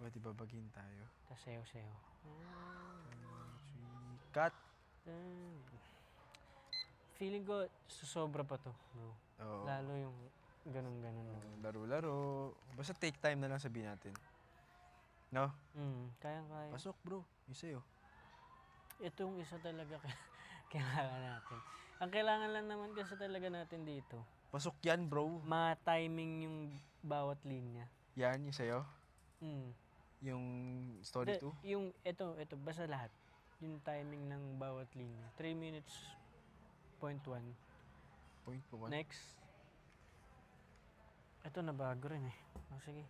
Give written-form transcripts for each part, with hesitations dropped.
Ba't ibabagin tayo? Tas sayo-sayo. 2, 3, cut! Feeling ko, susobra pa to, bro. Oo. Lalo yung ganun-ganun. Laro-laro. Basta take time na lang sabihin natin. No? Kaya-kaya. Pasok, bro. Yung sa'yo. Itong isa talaga kailangan natin. Ang kailangan lang naman kasi talaga natin dito, Pasok yan, bro. ma-timing yung bawat linya. Yan, yung sa'yo. Yung story 2. Yung, ito, basta lahat. Yung timing ng bawat linya. 3 minutes, point 1. Point po 1. Next. Ito na bago rin eh. Sige.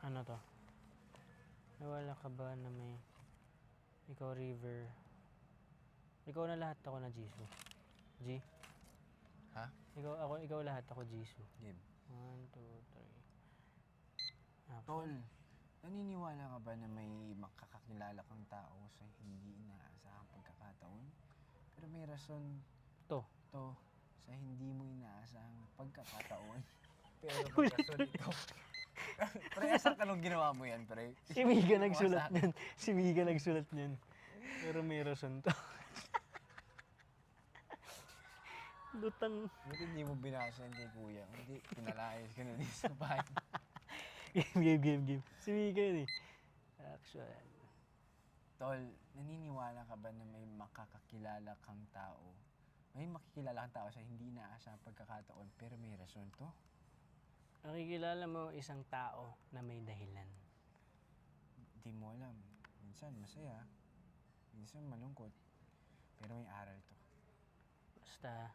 Ano to? Nawala ka ba na may ikaw river? Ikaw na lahat, ako na Jisoo. G? Ha? Ikaw lahat, ako Jisoo. Game. 1, 2, 3. Tol, naniniwala ka ba na may makakakilala kang tao sa hindi inaasahang pagkakataon? Pero may rason To. Sa hindi mo inaasahang pagkakataon. Pero may rason ito. Pre, asan ka nung ginawa mo yan, pre? Si Mika nagsulat niyan. Si Mika nagsulat niyan. Pero may rason to. Lutang. Buti hindi mo binasa yan kay kuya. Hindi, pinalayas ka na din sa bahay. Game. Si Mika yun eh. Actual. Tol, naniniwala ka ba na may makakakilala kang tao? May makikilala kang tao sa hindi inaasahang pagkakataon pero may rason to? Nakikilala mo isang tao na may dahilan. Di mo alam. Minsan masaya, minsan malungkot. Pero may aral to. Basta,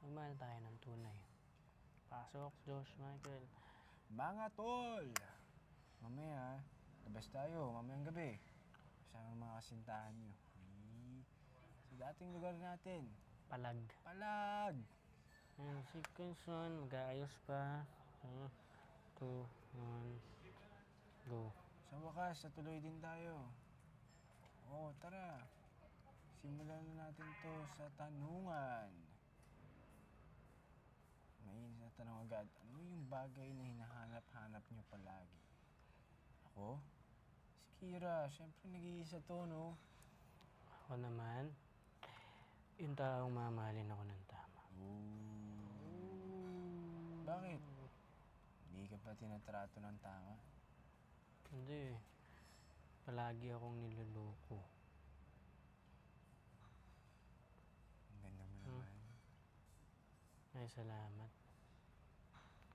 magmahal tayo ng tunay. Pasok, Josh, Michael. Mga tol! Mamaya, labas tayo, mamayang gabi. Kasama ang mga kasintahan nyo. Sa dating lugar natin. Palag. Palag! Ayan, sequence 1, mag-aayos pa. 2, 1, go. Sa wakas, natuloy din tayo. Oo, tara. Simulan na natin to sa tanungan. Mainit na tanong agad. Ano yung bagay na hinahanap-hanap nyo palagi? Ako? Si Kira. Siyempre nag-iisa to, no? Ako naman, yung taong mamahalin ako ng tama. Bakit? Hindi ka pa tinatrato ng tama? Hindi. Palagi akong niloloko. Ang ganda mo naman. Ay, salamat.